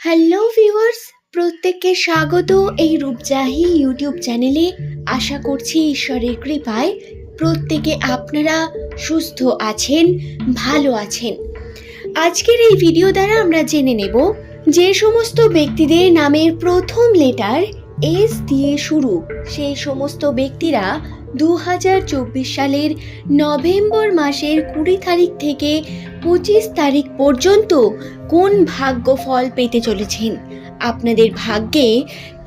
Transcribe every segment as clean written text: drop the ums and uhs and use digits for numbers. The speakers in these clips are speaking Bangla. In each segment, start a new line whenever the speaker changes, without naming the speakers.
হ্যালো ভিউয়ার্স, প্রত্যেককে স্বাগত এই রূপজাহি ইউটিউব চ্যানেলে। আশা করছি ঈশ্বরের কৃপায় প্রত্যেকে আপনারা সুস্থ আছেন, ভালো আছেন। আজকের এই ভিডিও দ্বারা আমরা জেনে নেব যে সমস্ত ব্যক্তিদের নামের প্রথম লেটার এস দিয়ে শুরু, সেই সমস্ত ব্যক্তিরা 2024 সালের নভেম্বর মাসের 20 তারিখ থেকে 25 তারিখ পর্যন্ত কোন ভাগ্য ফল পেতে চলেছেন। আপনাদের ভাগ্যে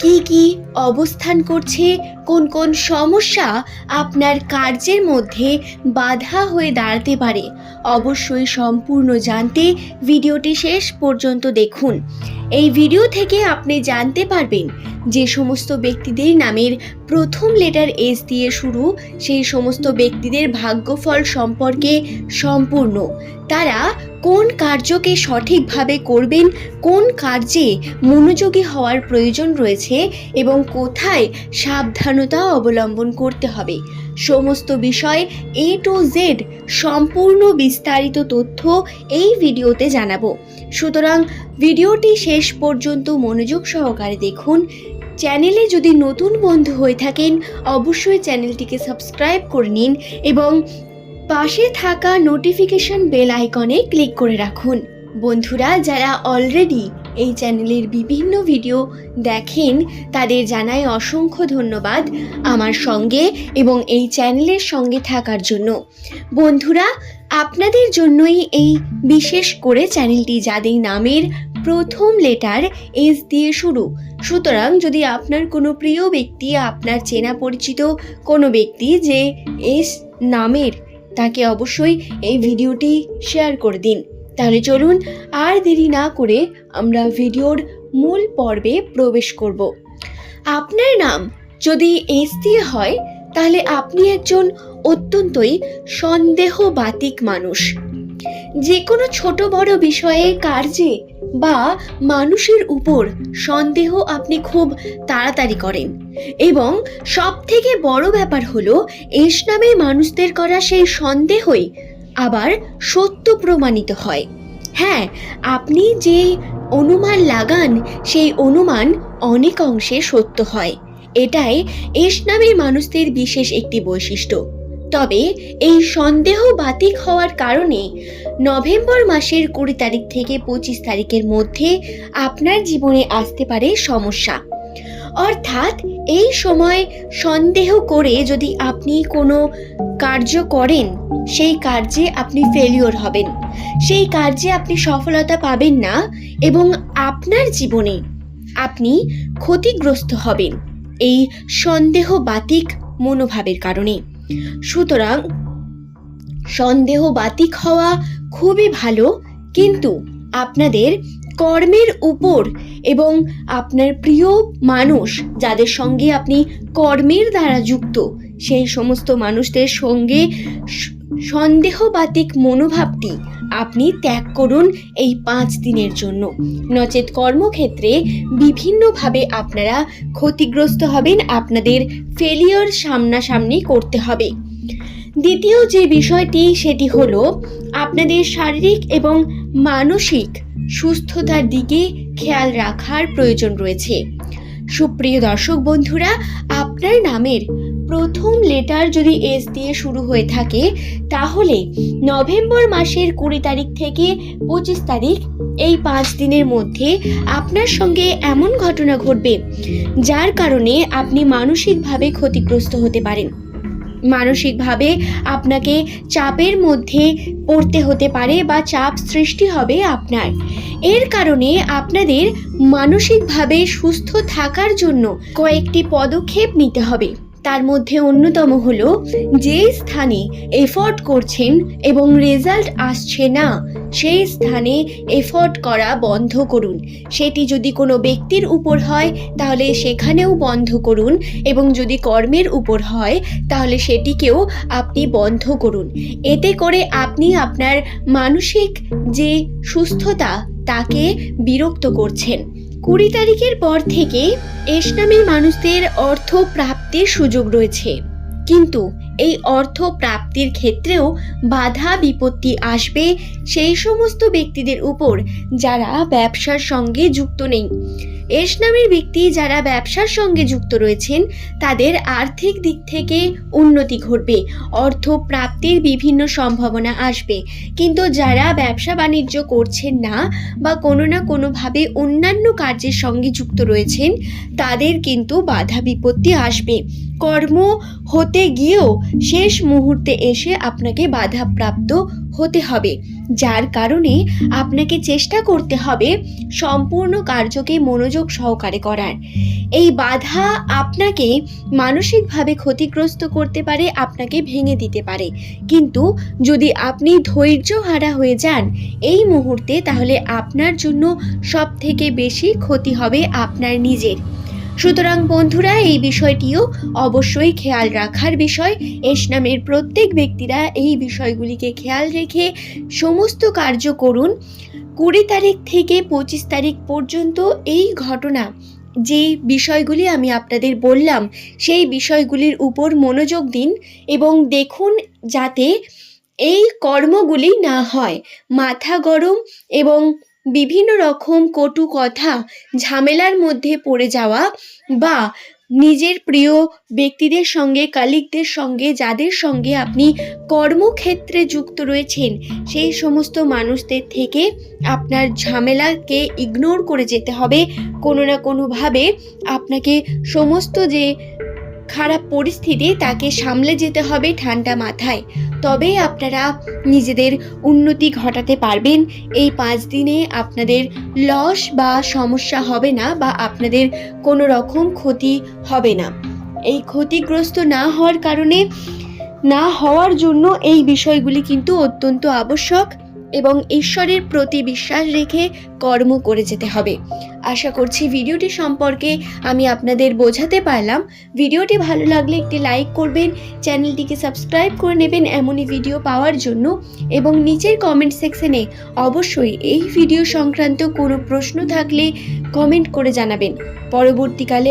কি কি অবস্থান করছে, কোন কোন সমস্যা আপনার কার্যের মধ্যে বাধা হয়ে দাঁড়াতে পারে, অবশ্যই সম্পূর্ণ জানতে ভিডিওটি শেষ পর্যন্ত দেখুন। এই ভিডিও থেকে আপনি জানতে পারবেন যে সমস্ত ব্যক্তিদের নামের প্রথম লেটার এস দিয়ে শুরু, সেই সমস্ত ব্যক্তিদের ভাগ্যফল সম্পর্কে সম্পূর্ণ, তারা কোন কার্যকে সঠিকভাবে করবেন, কোন কার্যে মনোযোগী হওয়ার প্রয়োজন রয়েছে এবং কোথায় সাবধানতা অবলম্বন করতে হবে, সমস্ত বিষয় এ টু জেড সম্পূর্ণ বিস্তারিত তথ্য এই ভিডিওতে জানাবো। সুতরাং ভিডিওটি শেষ পর্যন্ত মনোযোগ সহকারে দেখুন। চ্যানেলে যদি নতুন বন্ধু হয়ে থাকেন অবশ্যই চ্যানেলটিকে সাবস্ক্রাইব করে নিন এবং পাশে থাকা নোটিফিকেশন বেল আইকনে ক্লিক করে রাখুন। বন্ধুরা যারা অলরেডি এই চ্যানেলের বিভিন্ন ভিডিও দেখেন তাদের জানাই অসংখ্য ধন্যবাদ আমার সঙ্গে এবং এই চ্যানেলের সঙ্গে থাকার জন্য। বন্ধুরা আপনাদের জন্যই এই বিশেষ করে চ্যানেলটি, যাদের নামের প্রথম লেটার এস দিয়ে শুরু। সুতরাং যদি আপনার কোনো প্রিয় ব্যক্তি, আপনার চেনা পরিচিত কোনো ব্যক্তি যে এস নামের, তাকে অবশ্যই এই ভিডিওটি শেয়ার করে দিন। তাহলে চলুন আর দেরি না করে আমরা ভিডিওর মূল পর্বে প্রবেশ করব। আপনার নাম যদি এস দিয়ে হয় তাহলে আপনি একজন অত্যন্তই সন্দেহবাতিক মানুষ। যে কোনো ছোট বড় বিষয়ে, কার্যে বা মানুষের উপর সন্দেহ আপনি খুব তাড়াতাড়ি করেন এবং সব থেকে বড় ব্যাপার হলো এস নামের মানুষদের করা সেই সন্দেহই আবার সত্য প্রমাণিত হয়। হ্যাঁ, আপনি যে অনুমান লাগান সেই অনুমান অনেক অংশে সত্য হয়। এটাই এস নামের মানুষদের বিশেষ একটি বৈশিষ্ট্য। তবে এই সন্দেহবাতিক হওয়ার কারণে নভেম্বর মাসের 20 তারিখ থেকে 25 তারিখের মধ্যে আপনার জীবনে আসতে পারে সমস্যা। অর্থাৎ এই সময় সন্দেহ করে যদি আপনি কোনো কার্য করেন, সেই কার্যে আপনি ফেলিওর হবেন, সেই কার্যে আপনি সফলতা পাবেন না এবং আপনার জীবনে আপনি ক্ষতিগ্রস্ত হবেন এই সন্দেহবাতিক মনোভাবের কারণে। সুতরাং সন্দেহবাতিক হওয়া খুবই ভালো, কিন্তু আপনাদের কর্মের উপর এবং আপনার প্রিয় মানুষ যাদের সঙ্গে আপনি কর্মের দ্বারা যুক্ত, সেই সমস্ত মানুষদের সঙ্গে সন্দেহবাতিক মনোভাবটি আপনি ত্যাগ করুন এই 5 দিনের জন্য। নচেত কর্মক্ষেত্রে বিভিন্নভাবে আপনারা ক্ষতিগ্রস্ত হবেন, আপনাদের ফেলিওর সামনাসামনি করতে হবে। দ্বিতীয় যে বিষয়টি সেটি হলো আপনাদের শারীরিক এবং মানসিক সুস্থতার দিকে খেয়াল রাখার প্রয়োজন রয়েছে। সুপ্রিয় দর্শক বন্ধুরা, আপনার নামের প্রথম লেটার যদি এস দিয়ে শুরু হয়ে থাকে তাহলে নভেম্বর মাসের 20 তারিখ থেকে 25 তারিখ এই 5 দিনের মধ্যে আপনার সঙ্গে এমন ঘটনা ঘটবে যার কারণে আপনি মানসিকভাবে ক্ষতিগ্রস্ত হতে পারেন। মানসিকভাবে আপনাকে চাপের মধ্যে পড়তে হতে পারে বা চাপ সৃষ্টি হবে আপনার। এর কারণে আপনাদের মানসিকভাবে সুস্থ থাকার জন্য কয়েকটি পদক্ষেপ নিতে হবে। তার মধ্যে অন্যতম হলো যে স্থানে এফোর্ট করছেন এবং রেজাল্ট আসছে না সেই স্থানে এফোর্ট করা বন্ধ করুন। সেটি যদি কোনো ব্যক্তির উপর হয় তাহলে সেখানেও বন্ধ করুন এবং যদি কর্মের উপর হয় তাহলে সেটিকেও আপনি বন্ধ করুন। এতে করে আপনি আপনার মানসিক যে সুস্থতা তাকে বিরক্ত করছেন। 20 তারিখের পর থেকে এস নামের মানুষদের অর্থ প্রাপ্তির সুযোগ রয়েছে, কিন্তু এই অর্থ প্রাপ্তির ক্ষেত্রেও বাধা বিপত্তি আসবে সেই সমস্ত ব্যক্তিদের উপর যারা ব্যবসার সঙ্গে যুক্ত নেই। এস নামের ব্যক্তি যারা ব্যবসার সঙ্গে যুক্ত রয়েছেন তাদের আর্থিক দিক থেকে উন্নতি ঘটবে, অর্থ প্রাপ্তির বিভিন্ন সম্ভাবনা আসবে। কিন্তু যারা ব্যবসা বাণিজ্য করছেন না বা কোনো না কোনোভাবে অন্যান্য কার্যের সঙ্গে যুক্ত রয়েছেন তাদের কিন্তু বাধা বিপত্তি আসবে। কর্ম হতে গিয়েও শেষ মুহূর্তে এসে আপনাকে বাধাপ্রাপ্ত হতে হবে, যার কারণে আপনাকে চেষ্টা করতে হবে সম্পূর্ণ কার্যকে মনোযোগ সহকারে করার। এই বাধা আপনাকে মানসিকভাবে ক্ষতিগ্রস্ত করতে পারে, আপনাকে ভেঙে দিতে পারে। কিন্তু যদি আপনি ধৈর্যহারা হয়ে যান এই মুহূর্তে, তাহলে আপনার জন্য সবথেকে বেশি ক্ষতি হবে আপনার নিজের। সুতরাং বন্ধুরা, এই বিষয়টিও অবশ্যই খেয়াল রাখার বিষয়। এস নামের প্রত্যেক ব্যক্তিরা এই বিষয়গুলিকে খেয়াল রেখে সমস্ত কার্য করুন। 20 তারিখ থেকে 25 তারিখ পর্যন্ত এই ঘটনা যে বিষয়গুলি আমি আপনাদের বললাম সেই বিষয়গুলির উপর মনোযোগ দিন এবং দেখুন যাতে এই কর্মগুলি না হয়। মাথা গরম এবং বিভিন্ন রকম কটু কথা, ঝামেলার মধ্যে পড়ে যাওয়া বা নিজের প্রিয় ব্যক্তিদের সঙ্গে, কালিগদের সঙ্গে, যাদের সঙ্গে আপনি কর্মক্ষেত্রে যুক্ত রয়েছেন সেই সমস্ত মানুষদের থেকে আপনার ঝামেলাকে ইগনোর করে যেতে হবে। কোনো না কোনোভাবে আপনাকে সমস্ত যে খারাপ পরিস্থিতি তাকে সামলে যেতে হবে ঠান্ডা মাথায়, তবেই আপনারা নিজেদের উন্নতি ঘটাতে পারবেন। এই 5 দিনে আপনাদের লস বা সমস্যা হবে না বা আপনাদের কোনো রকম ক্ষতি হবে না। এই ক্ষতিগ্রস্ত না হওয়ার কারণে না হওয়ার জন্য এই বিষয়গুলি কিন্তু অত্যন্ত আবশ্যক এবং ঈশ্বরের প্রতি বিশ্বাস রেখে কর্ম করে যেতে হবে। আশা করছি ভিডিওটি সম্পর্কে আমি আপনাদের বোঝাতে পারলাম। ভিডিওটি ভালো লাগলে একটি লাইক করবেন, চ্যানেলটিকে সাবস্ক্রাইব করে নেবেন এমনই ভিডিও পাওয়ার জন্য, এবং নিচের কমেন্ট সেকশনে অবশ্যই এই ভিডিও সংক্রান্ত কোনো প্রশ্ন থাকলে কমেন্ট করে জানাবেন। পরবর্তীকালে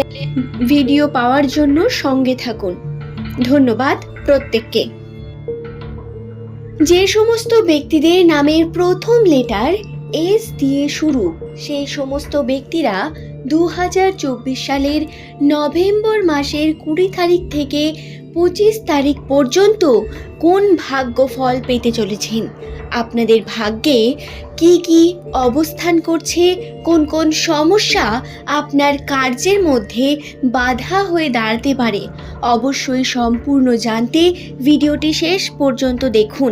ভিডিও পাওয়ার জন্য সঙ্গে থাকুন। ধন্যবাদ প্রত্যেককে। যে সমস্ত ব্যক্তিদের নামের প্রথম লেটার এস দিয়ে শুরু সেই সমস্ত ব্যক্তিরা 2024 সালের নভেম্বর মাসের 20 তারিখ থেকে 25 তারিখ পর্যন্ত কোন ভাগ্য ফল পেতে চলেছেন, আপনাদের ভাগ্যে কি কি অবস্থান করছে, কোন কোন সমস্যা আপনার কার্যের মধ্যে বাধা হয়ে দাঁড়াতে পারে, অবশ্যই সম্পূর্ণ জানতে ভিডিওটি শেষ পর্যন্ত দেখুন।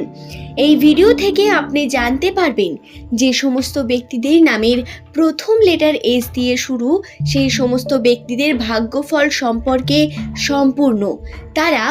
এই ভিডিও থেকে আপনি জানতে পারবেন যে সমস্ত ব্যক্তিদের নামের প্রথম লেটার এস দিয়ে শুরু সেই সমস্ত ব্যক্তিদের ভাগ্যফল সম্পর্কে সম্পূর্ণ। তারা